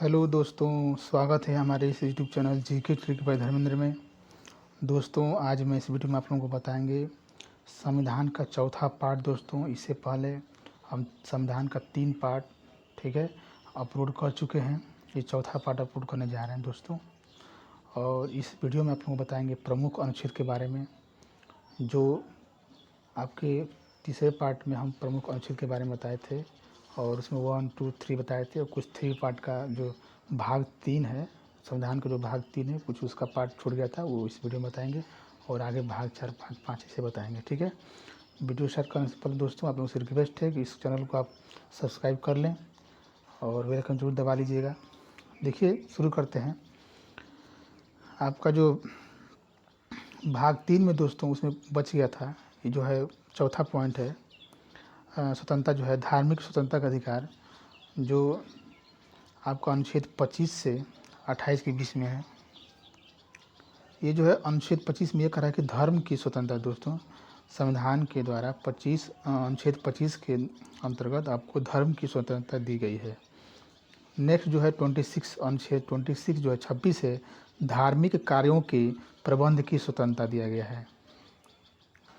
Hello दोस्तों, स्वागत है हमारे इस YouTube channel GK trick bye Dharmendra में। दोस्तों, आज मैं इस वीडियो में आप लोगों को बताएंगे संविधान का चौथा पार्ट। दोस्तों, इससे पहले हम संविधान का 3 पार्ट, ठीक है, अपलोड कर चुके हैं। ये चौथा पार्ट अपलोड करने जा रहे हैं दोस्तों। और इस वीडियो में आप लोगों को बताएंगे प्रमुख अनुच्छेद के बारे में। जो आपके तीसरे पार्ट में हम प्रमुख अनुच्छेद के बारे में बताए थे और उसमें 1, 2, 3 बताए थे, और कुछ 3 पार्ट का जो भाग 3 है, संविधान का जो भाग 3 है, कुछ उसका पार्ट छूट गया था, वो इस वीडियो में बताएंगे। और आगे भाग 4, भाग 5 ऐसे बताएंगे, ठीक है। वीडियो स्टार्ट करने से पहले दोस्तों आप लोगों से रिक्वेस्ट है कि इस चैनल को आप सब्सक्राइब कर लें और बेल आइकन जरूर दबा लीजिएगा। देखिए, शुरू करते हैं। आपका जो भाग 3 में दोस्तों उसमें बच गया था, ये जो है चौथा पॉइंट है, स्वतंत्रता जो है, धार्मिक स्वतंत्रता का अधिकार, जो आपका अनुच्छेद 25 से 28 के बीच में है। ये जो है अनुच्छेद 25 में ये कह रहा है कि धर्म की स्वतंत्रता दोस्तों, संविधान के द्वारा अनुच्छेद 25 के अंतर्गत आपको धर्म की स्वतंत्रता दी गई है। नेक्स्ट जो है 26 अनुच्छेद 26 जो है 26 है, धार्मिक कार्यों के प्रबंध की स्वतंत्रता दिया गया है।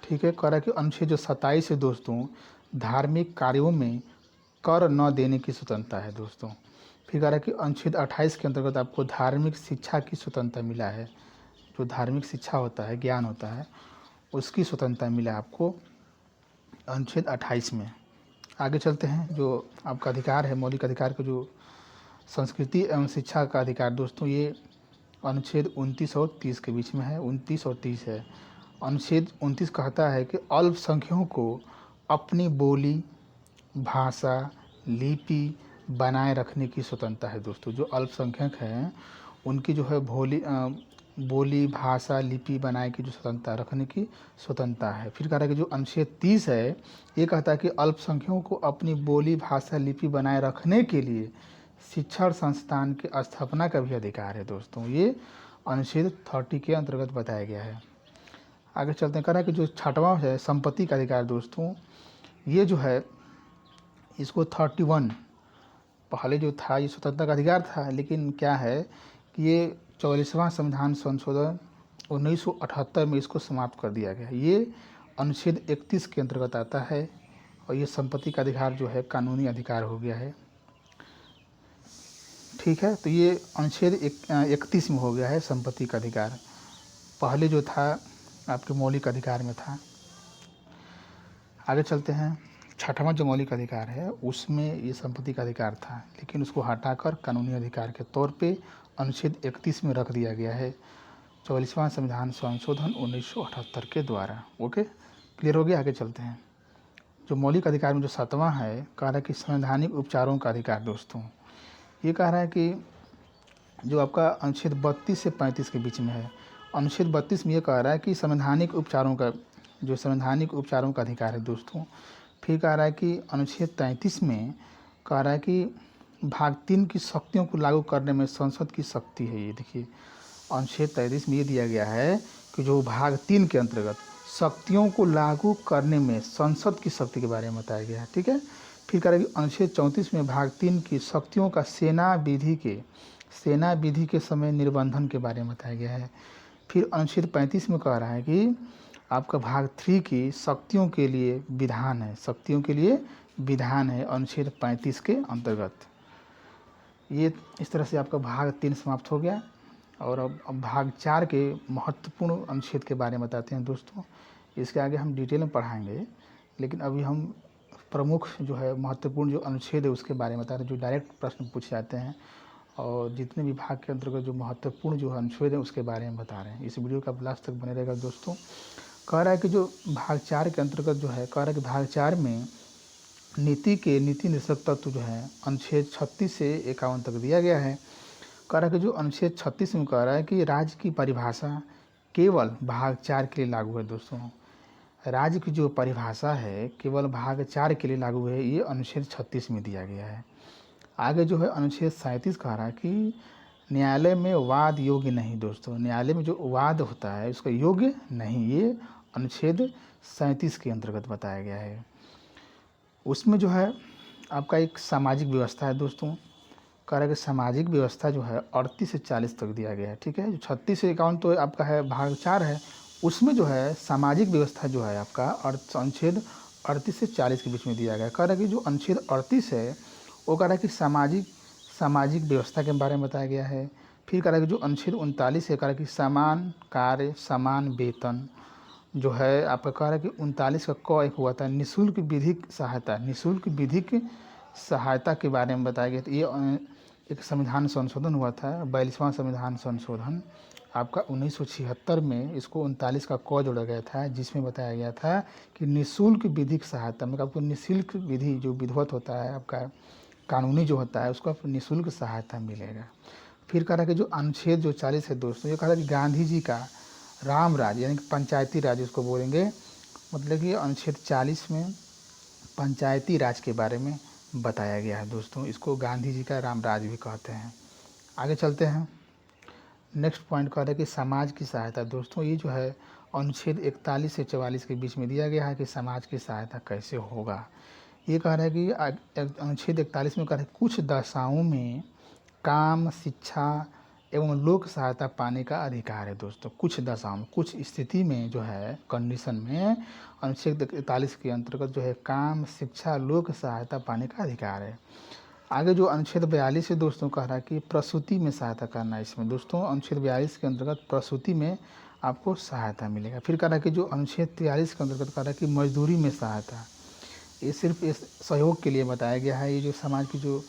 ठीक है, कह रहा है कि अनुच्छेद जो 27 है दोस्तों, धार्मिक कार्यों में कर न देने की स्वतंत्रता है दोस्तों। फिर कह रहा है कि अनुच्छेद 28 के अंतर्गत आपको धार्मिक शिक्षा की स्वतंत्रता मिला है। जो धार्मिक शिक्षा होता है, ज्ञान होता है, उसकी स्वतंत्रता मिला आपको अनुच्छेद 28 में। आगे चलते हैं। जो आपका अधिकार है, मौलिक अधिकार का जो संस्कृति एवं शिक्षा का अधिकार दोस्तों, ये अनुच्छेद 29 और 30 के बीच में है। 29 और 30 है। अनुच्छेद 29 कहता है कि अल्पसंख्यकों को अपनी बोली, भाषा, लिपि बनाए रखने की स्वतंत्रता है दोस्तों। जो अल्पसंख्यक हैं उनकी जो है बोली, भाषा, लिपि बनाए की जो स्वतंत्रता, रखने की स्वतंत्रता है। फिर कह रहा है कि जो अनुच्छेद 30 है, ये कहता है कि अल्पसंख्यकों को अपनी बोली, भाषा, लिपि बनाए रखने के लिए शिक्षण संस्थान की स्थापना का भी अधिकार है दोस्तों। ये अनुच्छेद 30 के अंतर्गत बताया गया है। आगे चलते हैं। कह रहा है कि जो 6वां है संपत्ति का अधिकार दोस्तों, ये जो है इसको 31 पहले जो था ये स्वतंत्रता का अधिकार था, लेकिन क्या है कि ये 44वां संविधान संशोधन 1978 में इसको समाप्त कर दिया गया। ये अनुच्छेद 31 के अंतर्गत आता है और ये संपत्ति का अधिकार जो है कानूनी अधिकार हो गया है। ठीक है, तो ये अनुच्छेद 31 में हो गया है संपत्ति का अधिकार। पहले जो था आपके मौलिक अधिकार में था। आगे चलते हैं। 6वां जो मौलिक अधिकार है उसमें ये संपत्ति का अधिकार था, लेकिन उसको हटाकर कानूनी अधिकार के तौर पे अनुच्छेद 31 में रख दिया गया है 44वां संविधान संशोधन 1978 के द्वारा। ओके, क्लियर हो गया। आगे चलते हैं। जो मौलिक अधिकार में जो 7वां है, कह रहा है कि संवैधानिक उपचारों का अधिकार दोस्तों। ये कह रहा है कि जो आपका अनुच्छेद 32 से 35 के बीच में है। अनुच्छेद 32 में ये कह रहा है कि संवैधानिक उपचारों का अधिकार है दोस्तों। फिर कह रहा है कि अनुच्छेद 33 में कह रहा है कि भाग 3 की शक्तियों को लागू करने में संसद की शक्ति है। ये देखिए, अनुच्छेद 33 में ये दिया गया है कि जो भाग 3 के अंतर्गत शक्तियों को लागू करने में संसद की शक्ति के बारे में बताया गया है। ठीक है। फिर कह रहा है कि अनुच्छेद 34 में भाग 3 की शक्तियों का सेना विधि के समय निर्बंधन के बारे में बताया गया है। फिर अनुच्छेद 35 में कह रहा है कि आपका भाग 3 की शक्तियों के लिए विधान है अनुच्छेद 35 के अंतर्गत। ये इस तरह से आपका भाग 3 समाप्त हो गया। और अब भाग 4 के महत्वपूर्ण अनुच्छेद के बारे में बताते हैं दोस्तों। इसके आगे हम डिटेल में पढ़ाएंगे, लेकिन अभी हम प्रमुख जो है महत्वपूर्ण जो अनुच्छेद है उसके बारे में बता रहे हैं, जो डायरेक्ट प्रश्न पूछे जाते हैं। और जितने भी भाग के अंतर्गत जो महत्वपूर्ण जो अनुच्छेद है उसके बारे में बता रहे हैं। इस वीडियो का लास्ट तक बने रहेगा दोस्तों। कह रहा है कि जो भाग 4 के अंतर्गत जो है, कह रहा है कि भाग 4 में नीति निषेधक तत्व जो है अनुच्छेद 36 से 51 तक दिया गया है। कह रहा है कि जो अनुच्छेद 36 में कह रहा है कि राज्य की परिभाषा केवल भाग 4 के लिए लागू है दोस्तों। राज्य की जो परिभाषा है केवल भाग 4 के लिए लागू है, ये अनुच्छेद 36 में दिया गया है। आगे जो है अनुच्छेद 37 कह रहा है कि न्यायालय में वाद योग्य नहीं दोस्तों। न्यायालय में जो वाद होता है उसका योग्य नहीं, ये अनुच्छेद 37 के अंतर्गत बताया गया है। उसमें जो है आपका एक सामाजिक व्यवस्था है दोस्तों। कह रहा है कि सामाजिक व्यवस्था जो है 38 से 40 तक दिया गया है। ठीक है, जो 36 से 51 तो आपका है भाग 4 है, उसमें जो है सामाजिक व्यवस्था जो है आपका अनुच्छेद 38 से 40 के बीच में दिया गया है। कह रहा है कि जो अनुच्छेद 38 है वो कह रहा है कि सामाजिक सामाजिक व्यवस्था के बारे में बताया गया है। फिर कह रहा है कि जो अनुच्छेद 39 है कह रहा है कि समान कार्य समान वेतन जो है आपका कह रहा है कि 39 का क एक हुआ था निःशुल्क विधिक सहायता, निःशुल्क विधिक सहायता के बारे में बताया गया था। ये एक संविधान संशोधन हुआ था, 42वां संविधान संशोधन आपका 1976 में, इसको 39 का क जोड़ा गया था, जिसमें बताया गया था कि निःशुल्क विधिक सहायता, मतलब आपको निःशुल्क विधि जो विधिवत होता है आपका कानूनी जो होता है उसको आपको निःशुल्क सहायता मिलेगा। फिर कह रहा है कि जो अनुच्छेद जो 40 है दोस्तों, ये कह रहा है कि गांधी जी का राम राज यानी कि पंचायती राज उसको बोलेंगे, मतलब कि अनुच्छेद 40 में पंचायती राज के बारे में बताया गया है दोस्तों। इसको गांधी जी का राम राज भी कहते हैं। आगे चलते हैं, नेक्स्ट पॉइंट कह रहे हैं कि समाज की सहायता। दोस्तों ये जो है अनुच्छेद 41 से 44 के बीच में दिया गया है कि समाज की सहायता कैसे होगा। ये कह रहा है कि अनुच्छेद 41 में कह रहा है कुछ दशाओं में काम शिक्षा एवं लोक सहायता पाने का अधिकार है। दोस्तों कुछ दशाओं में, कुछ स्थिति में जो है कंडीशन में अनुच्छेद 41 के अंतर्गत जो है काम शिक्षा लोक सहायता पाने का अधिकार है। आगे जो अनुच्छेद 42 है दोस्तों कह रहा है कि प्रसूति में सहायता करना है। इसमें दोस्तों अनुच्छेद 42 के अंतर्गत प्रसूति में आपको सहायता मिलेगा। फिर कह रहा है कि जो अनुच्छेद 43 के अंतर्गत कह रहा है कि मजदूरी में सहायता, ये सिर्फ इस सहयोग के लिए बताया गया है। ये जो समाज की जो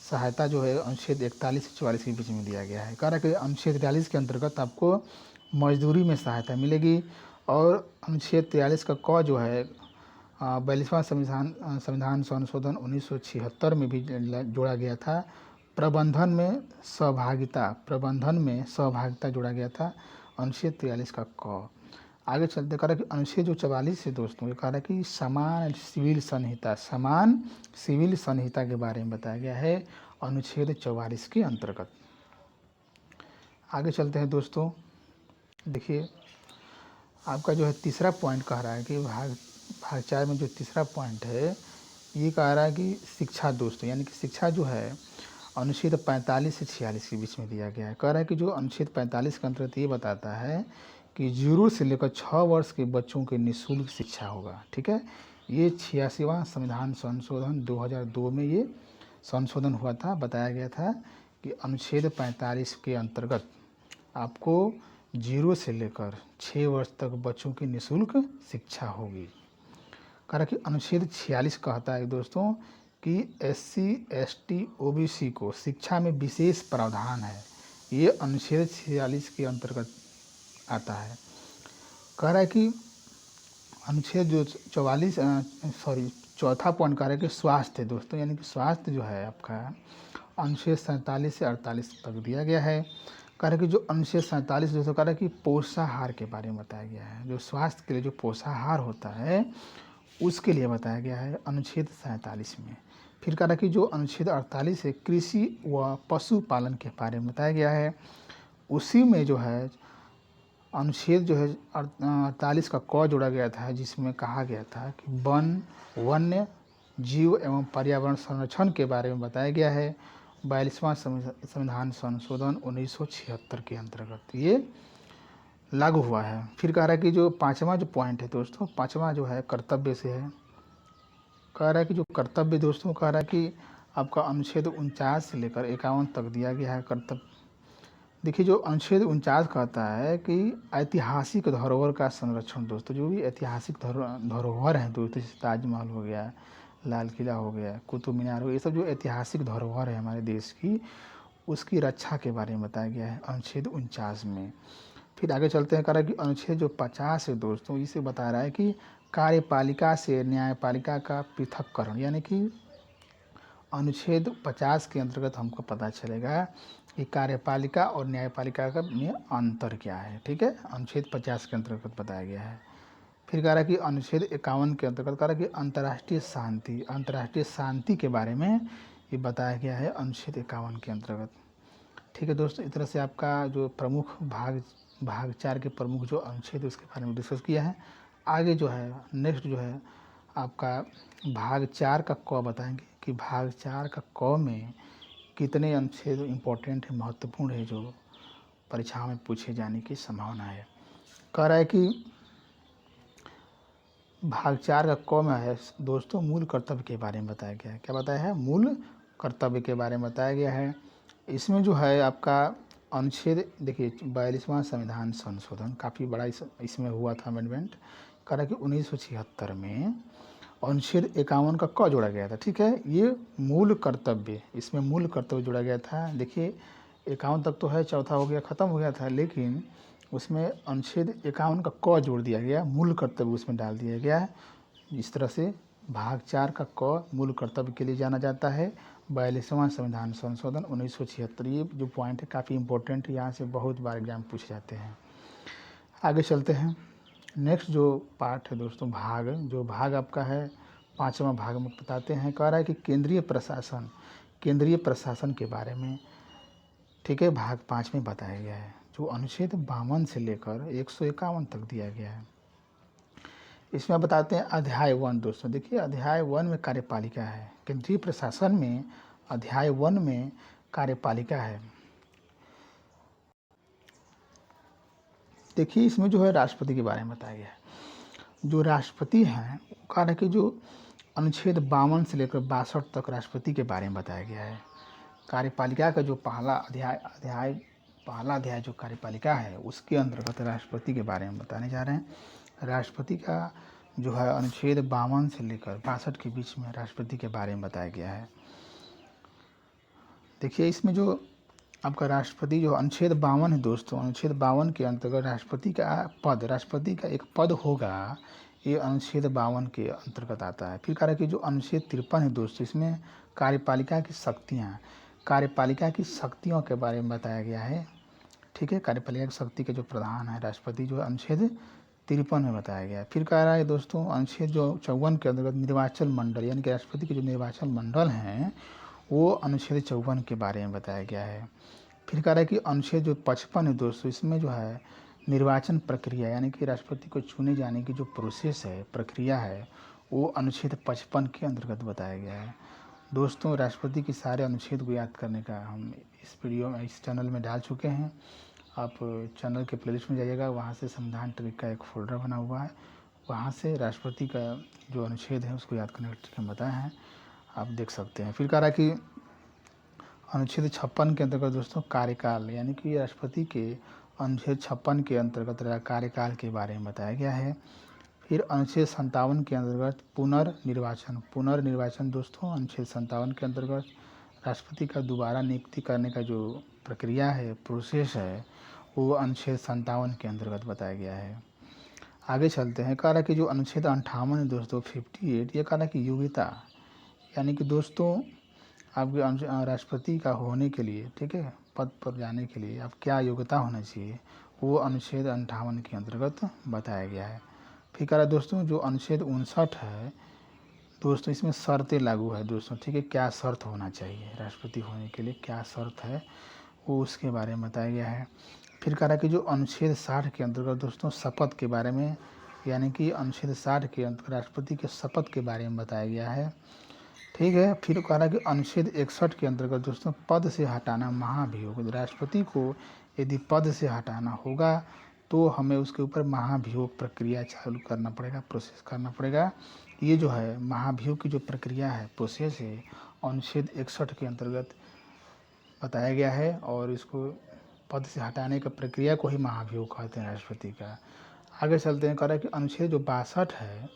सहायता जो है अनुच्छेद 41 से 44 के बीच में दिया गया है। कह रहा है कि अनुच्छेद 43 के अंतर्गत आपको मजदूरी में सहायता मिलेगी। और अनुच्छेद 43 का क जो है 42वां संविधान संशोधन 1976 में भी जोड़ा गया था, प्रबंधन में सहभागिता, प्रबंधन में सहभागिता जोड़ा गया था अनुच्छेद 43 का क। आगे चलते कह रहा है कि अनुच्छेद जो 44 है दोस्तों, ये कह रहा है कि समान सिविल संहिता, समान सिविल संहिता के बारे में बताया गया है अनुच्छेद 44 के अंतर्गत। आगे चलते हैं दोस्तों, देखिए आपका जो है तीसरा पॉइंट कह रहा है कि भाग 4 में जो तीसरा पॉइंट है ये कह रहा है कि शिक्षा दोस्तों, यानी कि शिक्षा जो है अनुच्छेद 45 से 46 के बीच में दिया गया है। कह रहा है कि जो अनुच्छेद 45 के अंतर्गत ये बताता है कि 0 से लेकर 6 वर्ष के बच्चों की निःशुल्क शिक्षा होगा। ठीक है, ये 86वां संविधान संशोधन 2002 में ये संशोधन हुआ था। बताया गया था कि अनुच्छेद 45 के अंतर्गत आपको 0 से लेकर 6 वर्ष तक बच्चों की निःशुल्क शिक्षा होगी। कह रहा कि अनुच्छेद 46 कहता है दोस्तों कि SC ST OBC को शिक्षा में विशेष प्रावधान है। ये अनुच्छेद 46 के अंतर्गत आता है। कह रहा है कि अनुच्छेद जो 44 चौथा पॉइंट कह रहा है कि स्वास्थ्य दोस्तों, यानी कि स्वास्थ्य जो है आपका अनुच्छेद 47 से 48 तक दिया गया है। कह रहा है कि जो अनुच्छेद 47 दोस्तों कह रहा है कि पोषाहार के बारे में बताया गया है। जो स्वास्थ्य के लिए जो पोषाहार होता है उसके लिए बताया गया है अनुच्छेद 47 में। फिर कह रहा है कि जो अनुच्छेद 48 है कृषि व पशुपालन के बारे में बताया गया है। उसी में जो है अनुच्छेद जो है 48 का क जोड़ा गया था, जिसमें कहा गया था कि वन वन्य जीव एवं पर्यावरण संरक्षण के बारे में बताया गया है। 42वां संविधान संशोधन 1976 के अंतर्गत ये लागू हुआ है। फिर कह रहा है कि जो पाँचवा जो पॉइंट है दोस्तों, पाँचवा जो है कर्तव्य से है। कह रहा है कि जो कर्तव्य दोस्तों कह रहा है कि आपका अनुच्छेद 49 से लेकर 51 तक दिया गया है कर्तव्य। देखिए जो अनुच्छेद 49 कहता है कि ऐतिहासिक धरोहर का संरक्षण दोस्तों, जो भी ऐतिहासिक धरोहर हैं दोस्तों, जैसे ताजमहल हो गया, लाल किला हो गया, कुतुब मीनार हो गया, ये सब जो ऐतिहासिक धरोहर है हमारे देश की, उसकी रक्षा के बारे में बताया गया है अनुच्छेद 49 में। फिर आगे चलते हैं, कह रहा है कि अनुच्छेद जो 50 है दोस्तों, इसे बता रहा है कि कार्यपालिका से न्यायपालिका का पृथक्करण, यानी कि अनुच्छेद 50 के अंतर्गत हमको पता चलेगा कि कार्यपालिका और न्यायपालिका का में अंतर क्या है। ठीक है, अनुच्छेद 50 के अंतर्गत बताया गया है। फिर कह रहा है कि अनुच्छेद 51 के अंतर्गत कह रहा है कि अंतर्राष्ट्रीय शांति के बारे में ये बताया गया है अनुच्छेद 51 के अंतर्गत। ठीक है दोस्तों, इस तरह से आपका जो प्रमुख भाग 4 के प्रमुख जो अनुच्छेद उसके बारे में डिस्कस किया है। आगे जो है नेक्स्ट जो है आपका भाग 4 का क बताएंगे कि भाग 4 का क में कितने अनुच्छेद इम्पोर्टेंट है, महत्वपूर्ण है, जो परीक्षाओं में पूछे जाने की संभावना है। कह रहा है कि भाग 4 का क में है दोस्तों, मूल कर्तव्य के बारे में बताया गया है। क्या बताया है? मूल कर्तव्य के बारे में बताया गया है। इसमें जो है आपका अनुच्छेद देखिए 42वां संविधान संशोधन काफ़ी बड़ा इसमें हुआ था अमेंडमेंट। कह रहा है कि 1976 में अनुच्छेद 51 का क जोड़ा गया था। ठीक है, ये मूल कर्तव्य, इसमें मूल कर्तव्य जोड़ा गया था। देखिए 51 तक तो है, चौथा हो गया, ख़त्म हो गया था, लेकिन उसमें अनुच्छेद 51 का क जोड़ दिया गया, मूल कर्तव्य उसमें डाल दिया गया है। इस तरह से भाग 4 का क मूल कर्तव्य के लिए जाना जाता है। 42वां संविधान संशोधन 1976, ये जो पॉइंट है काफ़ी इंपॉर्टेंट है, यहाँ से बहुत बार एग्जाम पूछे जाते हैं। आगे चलते हैं। नेक्स्ट जो पार्ट है दोस्तों, जो भाग आपका है 5वां भाग में बताते हैं। कह रहा है कि केंद्रीय प्रशासन के बारे में, ठीक है, भाग 5 में बताया गया है, जो अनुच्छेद 52 से लेकर 151 तक दिया गया है। इसमें बताते हैं अध्याय 1 दोस्तों। देखिए अध्याय 1 में कार्यपालिका है, केंद्रीय प्रशासन में अध्याय 1 में कार्यपालिका है। देखिए इसमें जो है राष्ट्रपति के बारे में बताया गया है। जो राष्ट्रपति हैं, कह रहा है कि जो अनुच्छेद 52 से लेकर 62 तक राष्ट्रपति के बारे में बताया गया है। कार्यपालिका का जो पहला अध्याय जो कार्यपालिका है, उसके अंतर्गत राष्ट्रपति के बारे में बताने जा रहे हैं। राष्ट्रपति का जो है अनुच्छेद 52 से लेकर 62 के बीच में राष्ट्रपति के बारे में बताया गया है। देखिए इसमें जो आपका राष्ट्रपति जो अनुच्छेद 52 है दोस्तों, अनुच्छेद 52 के अंतर्गत राष्ट्रपति का एक पद होगा, ये अनुच्छेद 52 के अंतर्गत आता है। फिर कह रहा है कि जो अनुच्छेद 53 है दोस्तों, इसमें कार्यपालिका की शक्तियों के बारे में बताया गया है। ठीक है, कार्यपालिका की शक्ति के जो प्रधान है राष्ट्रपति, जो अनुच्छेद 53 में बताया गया है। फिर कह रहा है दोस्तों अनुच्छेद जो 54 के अंतर्गत निर्वाचन मंडल, यानी कि राष्ट्रपति के जो निर्वाचन मंडल हैं, वो अनुच्छेद 54 के बारे में बताया गया है। फिर कह रहा है कि अनुच्छेद जो 55 है दोस्तों, इसमें जो है निर्वाचन प्रक्रिया, यानी कि राष्ट्रपति को चुने जाने की जो प्रोसेस है, प्रक्रिया है, वो अनुच्छेद 55 के अंतर्गत बताया गया है। दोस्तों राष्ट्रपति के सारे अनुच्छेद को याद करने का हम इस चैनल में डाल चुके हैं। आप चैनल के प्लेलिस्ट में जाइएगा, वहाँ से संविधान ट्रिक का एक फोल्डर बना हुआ है, वहाँ से राष्ट्रपति का जो अनुच्छेद है उसको याद करने का ट्रिक हम बताए हैं, आप देख सकते हैं। फिर कह रहा है कि अनुच्छेद 56 के अंतर्गत दोस्तों कार्यकाल, यानी कि राष्ट्रपति के अनुच्छेद 56 के अंतर्गत कार्यकाल के बारे में बताया गया है। फिर अनुच्छेद 57 के अंतर्गत पुनर्निर्वाचन दोस्तों, अनुच्छेद 57 के अंतर्गत राष्ट्रपति का दोबारा नियुक्ति करने का जो प्रक्रिया है, प्रोसेस है, वो अनुच्छेद 57 के अंतर्गत बताया गया है। आगे चलते हैं। कह रहा है कि जो अनुच्छेद 58 है दोस्तों 58, ये कह रहा है कि योग्यता, यानी कि दोस्तों आपके राष्ट्रपति का होने के लिए, ठीक है, पद पर जाने के लिए आप क्या योग्यता होना चाहिए, वो अनुच्छेद 58 के अंतर्गत बताया गया है। फिर कह रहा है दोस्तों जो अनुच्छेद 59 है दोस्तों, इसमें शर्तें लागू है दोस्तों, ठीक है, क्या शर्त होना चाहिए राष्ट्रपति होने के लिए, क्या शर्त है, वो उसके बारे में बताया गया है। फिर कह रहा है कि जो अनुच्छेद 60 के अंतर्गत दोस्तों शपथ के बारे में, यानी कि अनुच्छेद 60 के अंतर्गत राष्ट्रपति के शपथ के बारे में बताया गया है। ठीक है, फिर कह रहा है कि अनुच्छेद 61 के अंतर्गत दोस्तों पद से हटाना महाभियोग, राष्ट्रपति को यदि पद से हटाना होगा तो हमें उसके ऊपर महाभियोग प्रक्रिया चालू करना पड़ेगा, प्रोसेस करना पड़ेगा। ये जो है महाभियोग की जो प्रक्रिया है, प्रोसेस है, अनुच्छेद 61 के अंतर्गत बताया गया है, और इसको पद से हटाने का प्रक्रिया को ही महाभियोग कहते हैं राष्ट्रपति का। आगे चलते हैं। कह रहा है कि अनुच्छेद जो 62 है,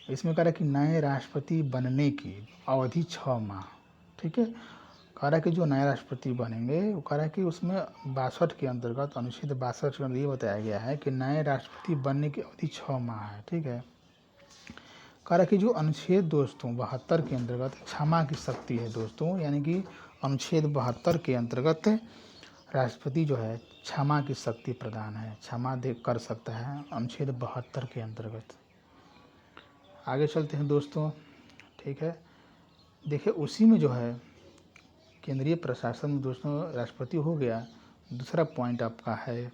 इसमें कह रहा है कि नए राष्ट्रपति बनने की अवधि 6 माह, ठीक है। कह रहा है कि जो नए राष्ट्रपति बनेंगे, वो कह रहा है कि उसमें 62 के अंतर्गत, अनुच्छेद 62 के अंदर ये बताया गया है कि नए राष्ट्रपति बनने की अवधि 6 माह है, ठीक है। कह रहा है कि जो अनुच्छेद दोस्तों 72 के अंतर्गत क्षमा की शक्ति है दोस्तों, यानी कि अनुच्छेद 72 के अंतर्गत राष्ट्रपति जो है क्षमा की शक्ति प्रदान है, क्षमा दे कर सकता है, अनुच्छेद 72 के अंतर्गत। आगे चलते हैं दोस्तों, ठीक है। देखिए उसी में जो है केंद्रीय प्रशासन में दोस्तों राष्ट्रपति हो गया, दूसरा पॉइंट आपका है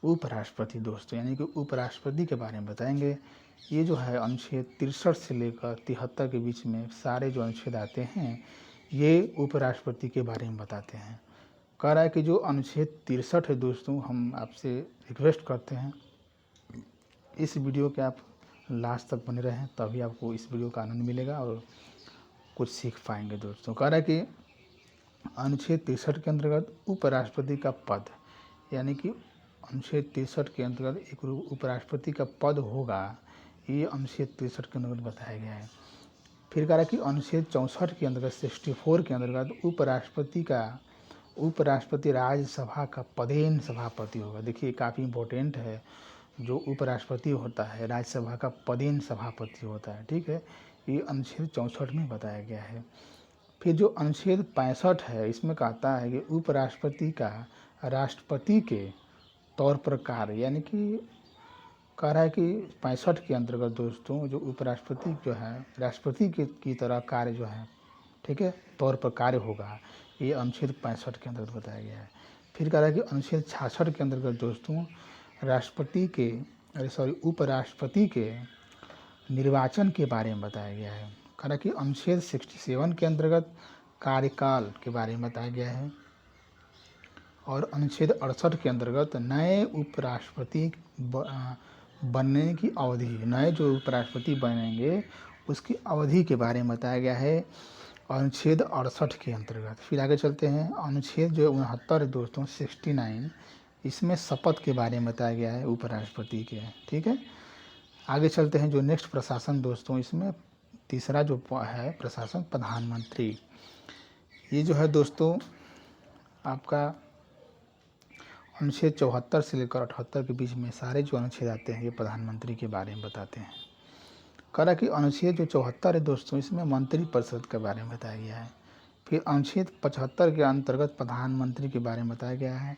उपराष्ट्रपति दोस्तों, यानी कि उपराष्ट्रपति के बारे में बताएंगे। ये जो है अनुच्छेद 63 से लेकर 73 के बीच में सारे जो अनुच्छेद आते हैं, ये उपराष्ट्रपति के बारे में बताते हैं। कह रहा है कि जो अनुच्छेद 63 है दोस्तों, हम आपसे रिक्वेस्ट करते हैं इस वीडियो के आप लास्ट तक बने रहें, तभी आपको इस वीडियो का आनंद मिलेगा और कुछ सीख पाएंगे दोस्तों। कह रहा है कि अनुच्छेद 63 के अंतर्गत उपराष्ट्रपति का पद, यानी कि अनुच्छेद 63 के अंतर्गत एक उपराष्ट्रपति का पद होगा, ये अनुच्छेद 63 के अंतर्गत बताया गया है। फिर कह रहा है कि अनुच्छेद 64 के अंतर्गत 64 के अंतर्गत उपराष्ट्रपति राज्यसभा का पदेन सभापति होगा। देखिए काफ़ी इम्पोर्टेंट है, जो उपराष्ट्रपति होता है राज्यसभा का पदेन सभापति होता है, ठीक है, ये अनुच्छेद 64 में बताया गया है। फिर जो अनुच्छेद 65 है, इसमें कहता है कि उपराष्ट्रपति का राष्ट्रपति के तौर पर कार्य, यानी कि कह रहा है कि 65 के अंतर्गत दोस्तों जो उपराष्ट्रपति जो है राष्ट्रपति की तरह कार्य जो है, ठीक है, तौर पर कार्य होगा, ये अनुच्छेद 65 के अंतर्गत बताया गया है। फिर कह रहा है कि अनुच्छेद 66 के अंतर्गत दोस्तों उपराष्ट्रपति के निर्वाचन के बारे में बताया गया है। कह रहा है कि अनुच्छेद 67 के अंतर्गत कार्यकाल के बारे में बताया गया है और अनुच्छेद 68 के अंतर्गत नए उपराष्ट्रपति बनने की अवधि, नए जो उपराष्ट्रपति बनेंगे उसकी अवधि के बारे में बताया गया है अनुच्छेद 68 के अंतर्गत। फिर आगे चलते हैं, अनुच्छेद जो 69 है दोस्तों 69, इसमें शपथ के बारे में बताया गया है उपराष्ट्रपति के, ठीक है। आगे चलते हैं जो नेक्स्ट प्रशासन दोस्तों, इसमें तीसरा जो है प्रशासन प्रधानमंत्री। ये जो है दोस्तों आपका अनुच्छेद 74 से लेकर 78 के बीच में सारे जो अनुच्छेद आते हैं ये प्रधानमंत्री के बारे में बताते हैं। कह रहा कि अनुच्छेद जो 74 है दोस्तों, इसमें मंत्रिपरिषद के बारे में बताया गया है। फिर अनुच्छेद 75 के अंतर्गत प्रधानमंत्री के बारे में बताया गया है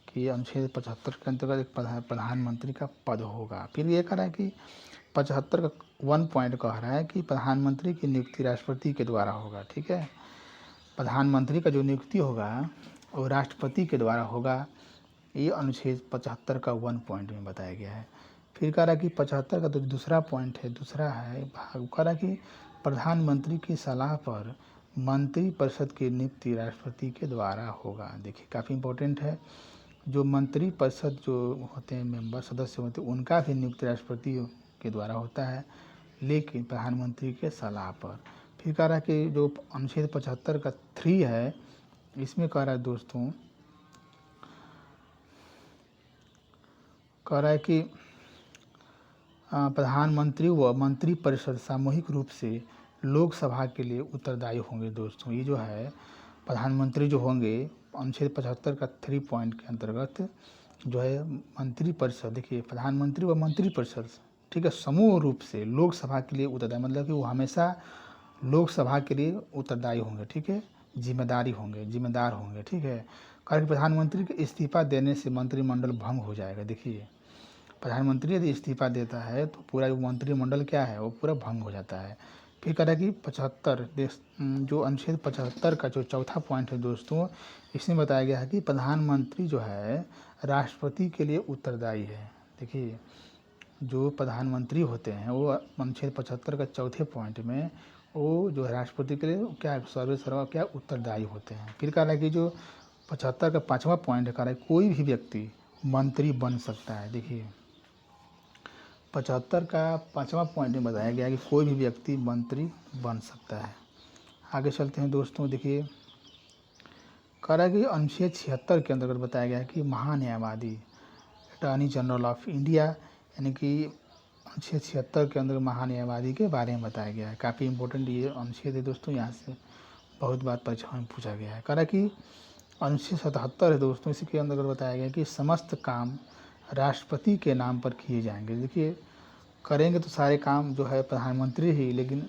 कि अनुच्छेद 75 के अंतर्गत एक प्रधानमंत्री का पद होगा। फिर ये कह रहा है कि 75 का 1 पॉइंट कह रहा है कि प्रधानमंत्री की नियुक्ति राष्ट्रपति के द्वारा होगा, ठीक है। प्रधानमंत्री का जो नियुक्ति होगा वो राष्ट्रपति के द्वारा होगा, ये अनुच्छेद 75 का 1 पॉइंट में बताया गया है। फिर कह रहा कि 75 का तो दूसरा पॉइंट है, दूसरा है भाग, कह रहा कि प्रधानमंत्री की सलाह पर मंत्रिपरिषद की नियुक्ति राष्ट्रपति के द्वारा होगा। देखिए काफ़ी इम्पोर्टेंट है, जो मंत्रिपरिषद जो होते हैं मेंबर सदस्य होते हैं उनका भी नियुक्ति राष्ट्रपति के द्वारा होता है, लेकिन प्रधानमंत्री के सलाह पर। फिर कह रहा कि जो अनुच्छेद 75 का 3 है, इसमें कह रहा है दोस्तों, कह रहा है कि प्रधानमंत्री व मंत्रिपरिषद सामूहिक रूप से लोकसभा के लिए उत्तरदायी होंगे दोस्तों। ये जो है प्रधानमंत्री जो होंगे अनुच्छेद 75 का 3 पॉइंट के अंतर्गत जो है मंत्रिपरिषद, देखिए प्रधानमंत्री व मंत्रिपरिषद, ठीक है, समूह रूप से लोकसभा के लिए उत्तरदायी, मतलब कि वो हमेशा लोकसभा के लिए उत्तरदायी होंगे, ठीक है, जिम्मेदार होंगे, ठीक है। कारण प्रधानमंत्री के इस्तीफा देने से मंत्रिमंडल भंग हो जाएगा। देखिए प्रधानमंत्री यदि इस्तीफा देता है तो पूरा मंत्रिमंडल क्या है वो पूरा भंग हो जाता है। फिर कह रहा है कि 75 जो अनुच्छेद 75 का जो चौथा पॉइंट है दोस्तों, इसमें बताया गया है कि प्रधानमंत्री जो है राष्ट्रपति के लिए उत्तरदायी है। देखिए जो प्रधानमंत्री होते हैं वो अनुच्छेद 75 का चौथे पॉइंट में वो जो राष्ट्रपति के लिए क्या सर्वा क्या उत्तरदायी होते हैं। फिर कह रहा है कि जो 75 का 5वां पॉइंट है, कह रहा है कोई भी व्यक्ति मंत्री बन सकता है। देखिए 75 का 5वां पॉइंट में बताया गया है कि कोई भी व्यक्ति मंत्री बन सकता है। आगे चलते हैं दोस्तों, देखिए कह रहा है कि अनुच्छेद 76 के अंतर्गत बताया गया है कि महान्यायवादी अटॉर्नी जनरल ऑफ इंडिया, यानी कि अनुच्छेद 76 के अंदर महान्यायवादी के बारे में बताया गया है। काफ़ी इंपॉर्टेंट ये अनुच्छेद है दोस्तों, यहाँ से बहुत बार परीक्षा में पूछा गया है। कह रहा है कि अनुच्छेद 77 है दोस्तों, इसी के अंदर बताया गया कि समस्त काम राष्ट्रपति के नाम पर किए जाएंगे। देखिए करेंगे तो सारे काम जो है प्रधानमंत्री ही, लेकिन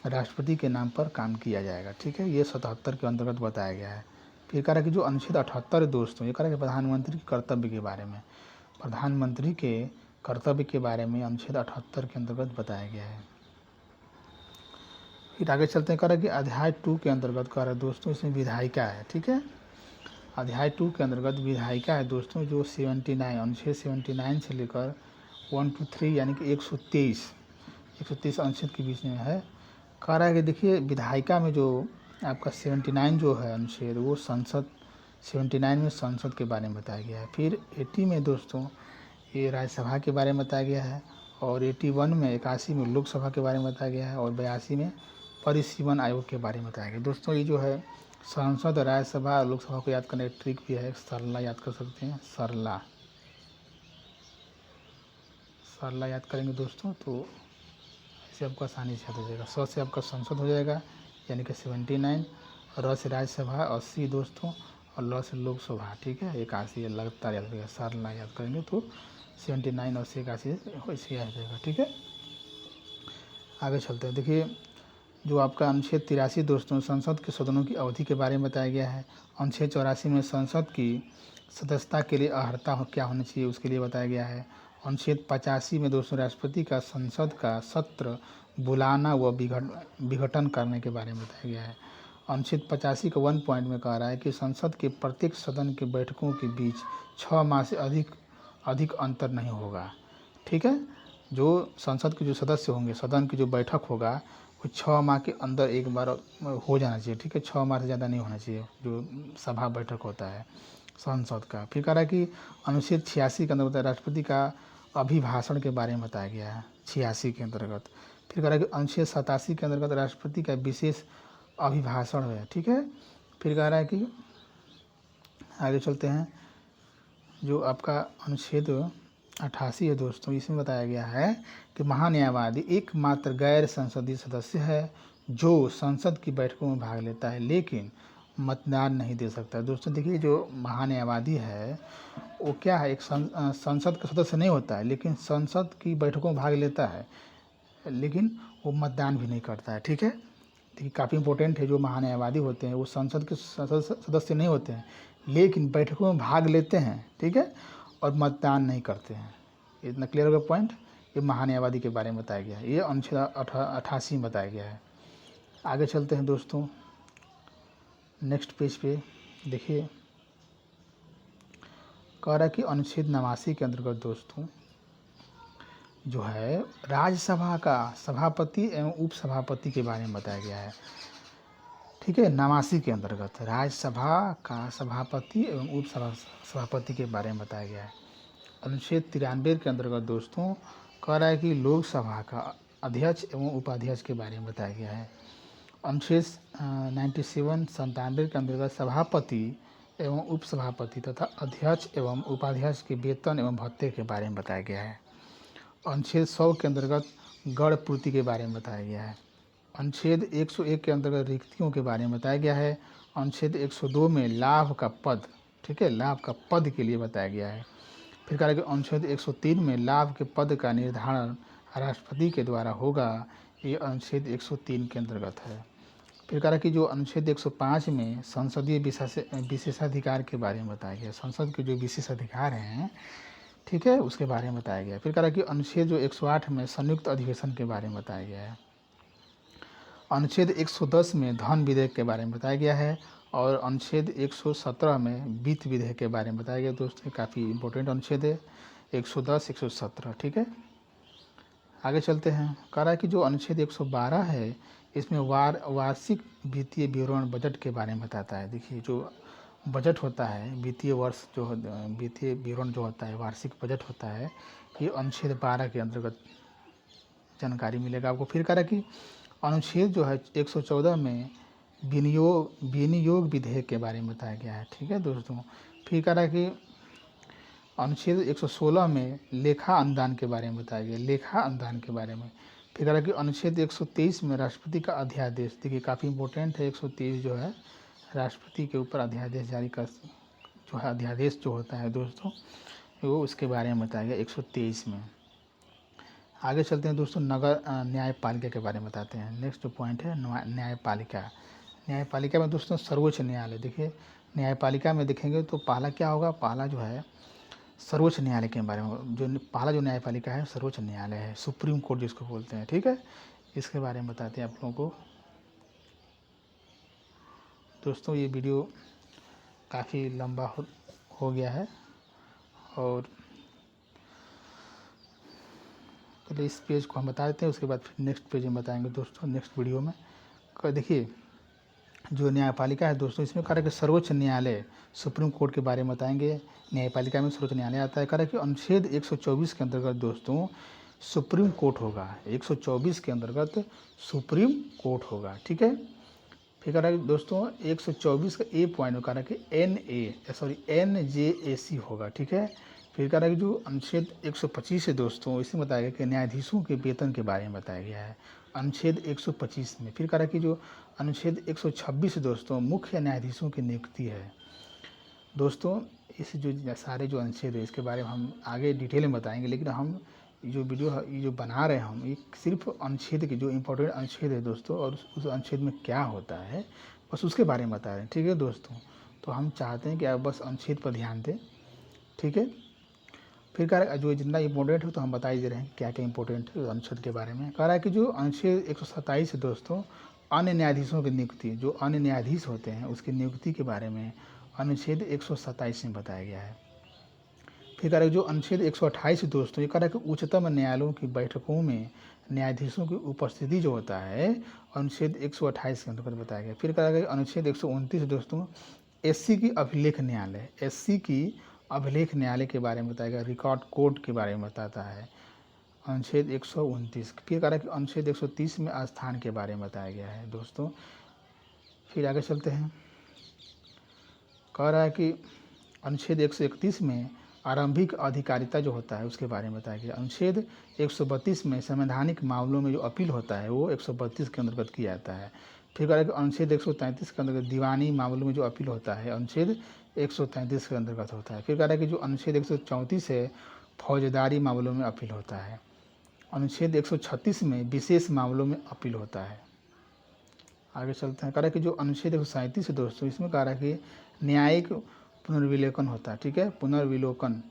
राष्ट्रपति के नाम पर काम किया जाएगा, ठीक है, ये 77 के अंतर्गत बताया गया है। फिर कह रहा है कि जो अनुच्छेद 78 है दोस्तों, ये कह रहा है कि प्रधानमंत्री के कर्तव्य के बारे में, प्रधानमंत्री के कर्तव्य के बारे में अनुच्छेद 78 के अंतर्गत बताया गया है। फिर आगे चलते हैं, कह रहा है कि अध्याय 2 के अंतर्गत कह रहा है दोस्तों, इसमें विधायिका है, ठीक है, अध्याय 2 के अंतर्गत विधायिका है दोस्तों, जो 79 अनुच्छेद 79 से लेकर 1 to 3 यानी कि 123 अनुच्छेद के बीच में है। कह रहा है कि देखिए विधायिका में जो आपका 79 जो है अनुच्छेद, वो संसद 79 में संसद के बारे में बताया गया है। फिर 80 में दोस्तों ये राज्यसभा के बारे में बताया गया है, और 81 में 81 में लोकसभा के बारे में बताया गया है, और 82 में परिसीमन आयोग के बारे में बताया गया। दोस्तों ये जो है संसद, राज्यसभा और लोकसभा को याद करने एक ट्रिक भी है, सरला याद कर सकते हैं, सरला याद करेंगे दोस्तों तो ऐसे आपको आसानी से याद हो जाएगा। स से आपका संसद हो जाएगा यानी कि 79, र से राज्यसभा 80 दोस्तों, और ल से लोकसभा, ठीक है, 81 लगातार याद करेगा, सरला याद करेंगे तो 79 और 81 ऐसे याद हो जाएगा, ठीक है। आगे चलते हैं। देखिए जो आपका अनुच्छेद 83 दोस्तों संसद के सदनों की अवधि के बारे में बताया गया है। अनुच्छेद 84 में संसद की सदस्यता के लिए अर्हता क्या होनी चाहिए उसके लिए बताया गया है। अनुच्छेद 85 में दोस्तों राष्ट्रपति का संसद का सत्र बुलाना व विघटन करने के बारे में बताया गया है। अनुच्छेद 85 का 1 पॉइंट में कह रहा है कि संसद के प्रत्येक सदन के बैठकों के बीच 6 माह से अधिक अंतर नहीं होगा, ठीक है। जो संसद के जो सदस्य होंगे, सदन की जो बैठक होगा वो 6 माह के अंदर एक बार हो जाना चाहिए, ठीक है। 6 माह से ज़्यादा नहीं होना चाहिए जो सभा बैठक होता है संसद का। फिर कह रहा है कि अनुच्छेद 86 के अंदर बताया राष्ट्रपति का अभिभाषण के बारे में बताया गया है 86 के अंतर्गत। फिर कह रहा है कि अनुच्छेद 87 के अंतर्गत राष्ट्रपति का विशेष अभिभाषण है, ठीक है। फिर कह रहा है कि आगे चलते हैं, जो आपका अनुच्छेद 88 है दोस्तों, इसमें बताया गया है कि महान्यायवादी एकमात्र गैर संसदीय सदस्य है जो संसद की बैठकों में भाग लेता है लेकिन मतदान नहीं दे सकता। दोस्तों देखिए जो महान्यायवादी है वो क्या है, एक संसद का सदस्य नहीं होता है लेकिन संसद की बैठकों में भाग लेता है, लेकिन वो मतदान भी नहीं करता है, ठीक है। देखिए काफ़ी इंपॉर्टेंट है, जो महान्यायवादी होते हैं वो संसद के सदस्य नहीं होते हैं लेकिन बैठकों में भाग लेते हैं, ठीक है, और मतदान नहीं करते हैं। इतना क्लियर होगा पॉइंट। ये महान्यायवादी के बारे में बताया गया है, ये अनुच्छेद 88 में बताया गया है। आगे चलते हैं दोस्तों नेक्स्ट पेज पे। देखिए कह रहा है कि अनुच्छेद 89 के अंतर्गत दोस्तों जो है राज्यसभा का सभापति एवं उपसभापति के बारे में बताया गया है, ठीक है। 89 के अंतर्गत राज्यसभा का सभापति एवं उपसभापति के बारे में बताया गया है। अनुच्छेद 93 के अंतर्गत दोस्तों कह रहा है कि लोकसभा का अध्यक्ष एवं उपाध्यक्ष के बारे में बताया गया है। अनुच्छेद 97 के अंतर्गत सभापति एवं उपसभापति तथा अध्यक्ष एवं उपाध्यक्ष के वेतन एवं भत्ते के बारे में बताया गया है। अनुच्छेद 100 के अंतर्गत गण पूर्ति के बारे में बताया गया है। अनुच्छेद 101 के अंतर्गत रिक्तियों के बारे में बताया गया है। अनुच्छेद 102 में लाभ का पद, ठीक है, लाभ का पद के लिए बताया गया है। फिर कहा कि अनुच्छेद 103 में लाभ के पद का निर्धारण राष्ट्रपति के द्वारा होगा, ये अनुच्छेद 103 के अंतर्गत है। फिर कहा कि जो अनुच्छेद 105 में संसदीय विशेषाधिकार के बारे में बताया गया, संसद के जो विशेषाधिकार हैं, ठीक है, उसके बारे में बताया गया। फिर कहा कि अनुच्छेद जो 108 में संयुक्त अधिवेशन के बारे में बताया गया है। अनुच्छेद 110 में धन विधेयक के बारे में बताया गया है, और अनुच्छेद 117 में वित्त विधेयक के बारे में बताया गया। दोस्तों काफ़ी इंपॉर्टेंट अनुच्छेद है 110 117, ठीक है। आगे चलते हैं। कह रहा है कि जो अनुच्छेद 112 है इसमें वार्षिक वित्तीय विवरण बजट के बारे में बताता है। देखिए जो बजट होता है, वित्तीय वर्ष जो वित्तीय विवरण जो होता है, वार्षिक बजट होता है, ये अनुच्छेद 12 के अंतर्गत जानकारी मिलेगा आपको। फिर कह रहा है कि अनुच्छेद जो है 114 में विनियोग विधेयक के बारे में बताया गया है, ठीक है दोस्तों। फिर कह रहा है कि अनुच्छेद 116 में लेखा अनुदान के बारे में बताया गया, लेखा अनुदान के बारे में। फिर कह रहा है कि अनुच्छेद 123 में राष्ट्रपति का अध्यादेश, देखिए काफ़ी इंपॉर्टेंट है, 123 जो है राष्ट्रपति के ऊपर अध्यादेश जारी कर जो है अध्यादेश जो होता है दोस्तों, वो उसके बारे में बताया गया 123 में। आगे चलते हैं दोस्तों, नगर न्यायपालिका के बारे में बताते हैं। नेक्स्ट जो पॉइंट है न्यायपालिका। न्यायपालिका में दोस्तों सर्वोच्च न्यायालय, देखिए न्यायपालिका में देखेंगे तो पहला क्या होगा, पहला जो है सर्वोच्च न्यायालय के बारे में, जो पहला जो न्यायपालिका है सर्वोच्च न्यायालय है, सुप्रीम कोर्ट जिसको बोलते हैं, ठीक है। इसके बारे में बताते हैं आप लोगों को। दोस्तों ये वीडियो काफ़ी लंबा हो गया है, और पहले इस पेज को हम बता देते हैं, उसके बाद फिर नेक्स्ट पेज में बताएंगे दोस्तों नेक्स्ट वीडियो में। देखिए जो न्यायपालिका है दोस्तों, इसमें कह रहा है कि सर्वोच्च न्यायालय सुप्रीम कोर्ट के बारे में बताएंगे। न्यायपालिका में सर्वोच्च न्यायालय आता है। कह रहा है कि अनुच्छेद 124 के अंतर्गत दोस्तों सुप्रीम कोर्ट होगा। 124 के अंतर्गत सुप्रीम कोर्ट होगा। ठीक है। फिर कह रहा है कि दोस्तों 124 का ए पॉइंट में कह रहा है कि NJAC होगा। ठीक है। फिर कह रहा है कि जो अनुच्छेद 125 है दोस्तों, इसमें बताया गया कि न्यायाधीशों के वेतन के बारे में बताया गया है अनुच्छेद 125 में। फिर कह रहा है कि जो अनुच्छेद 126 दोस्तों मुख्य न्यायाधीशों की नियुक्ति है। दोस्तों इस जो सारे जो अनुच्छेद है इसके बारे में हम आगे डिटेल में बताएंगे, लेकिन हम जो वीडियो ये जो बना रहे हैं हम, ये सिर्फ अनुच्छेद के जो इम्पोर्टेंट अनुच्छेद है दोस्तों, और उस अनुच्छेद में क्या होता है बस उसके बारे में बता रहे हैं। ठीक है दोस्तों, तो हम चाहते हैं कि आप बस अनुच्छेद पर ध्यान दें। ठीक है। फिर कह रहा है जो जितना इम्पोर्टेंट है तो हम बता ही दे रहे हैं क्या क्या इंपॉर्टेंट है अनुच्छेद के बारे में। कह रहा है कि जो अनुच्छेद 127 है दोस्तों अन्य न्यायाधीशों की नियुक्ति, जो अन्य न्यायाधीश होते हैं उसकी नियुक्ति के बारे में अनुच्छेद 127 में बताया गया है। फिर कह रहा है जो अनुच्छेद 128 दोस्तों, ये कह रहा है कि उच्चतम न्यायालयों की बैठकों में न्यायाधीशों की उपस्थिति जो होता है अनुच्छेद 128 के अंतर्गत बताया गया। फिर कह रहा है कि अनुच्छेद 129 दोस्तों SC की अभिलेख न्यायालय, SC की अभिलेख न्यायालय के बारे में बताया गया। रिकॉर्ड कोर्ट के बारे में बताता है अनुच्छेद 129। फिर कह रहा है कि अनुच्छेद 130 में आस्थान के बारे में बताया गया है दोस्तों। फिर आगे चलते हैं। कह रहा है कि अनुच्छेद 131 में आरंभिक अधिकारिता जो होता है उसके बारे में बताया गया। अनुच्छेद 132 में संवैधानिक मामलों में जो अपील होता है वो 132 के अंतर्गत किया जाता है। फिर कह रहा है कि अनुच्छेद 133 के अंतर्गत दीवानी मामलों में जो अपील होता है अनुच्छेद 133 के अंतर्गत होता है। फिर कह रहा है कि जो अनुच्छेद 134 है फौजदारी मामलों में अपील होता है। अनुच्छेद 136 में विशेष मामलों में अपील होता है। आगे चलते हैं। कह रहा है कि जो अनुच्छेद 137 है दोस्तों, इसमें कह रहा है कि न्यायिक पुनर्विलोकन होता है। ठीक है, पुनर्विलोकन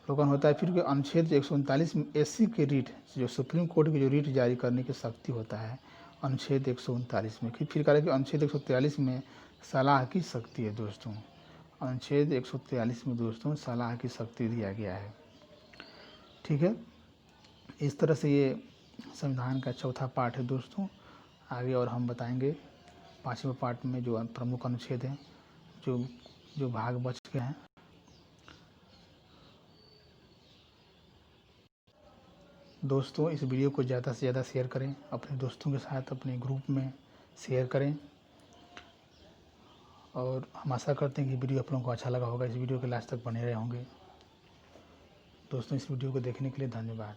होता है। फिर अनुच्छेद 139 में SC के रीट, जो सुप्रीम कोर्ट की जो रीट जारी करने की शक्ति होता है अनुच्छेद 139 में। फिर कह रहा है कि अनुच्छेद 143 में सलाह की शक्ति है दोस्तों। अनुच्छेद 143 में दोस्तों सलाह की शक्ति दिया गया है। ठीक है, इस तरह से ये संविधान का चौथा पार्ट है दोस्तों। आगे और हम बताएंगे 5वें पार्ट में जो प्रमुख अनुच्छेद हैं, जो भाग बच गए हैं। दोस्तों इस वीडियो को ज़्यादा से ज़्यादा शेयर करें, अपने दोस्तों के साथ अपने ग्रुप में शेयर करें, और हम आशा करते हैं कि वीडियो आप लोगों को अच्छा लगा होगा। इस वीडियो के लास्ट तक बने रहे होंगे। दोस्तों इस वीडियो को देखने के लिए धन्यवाद।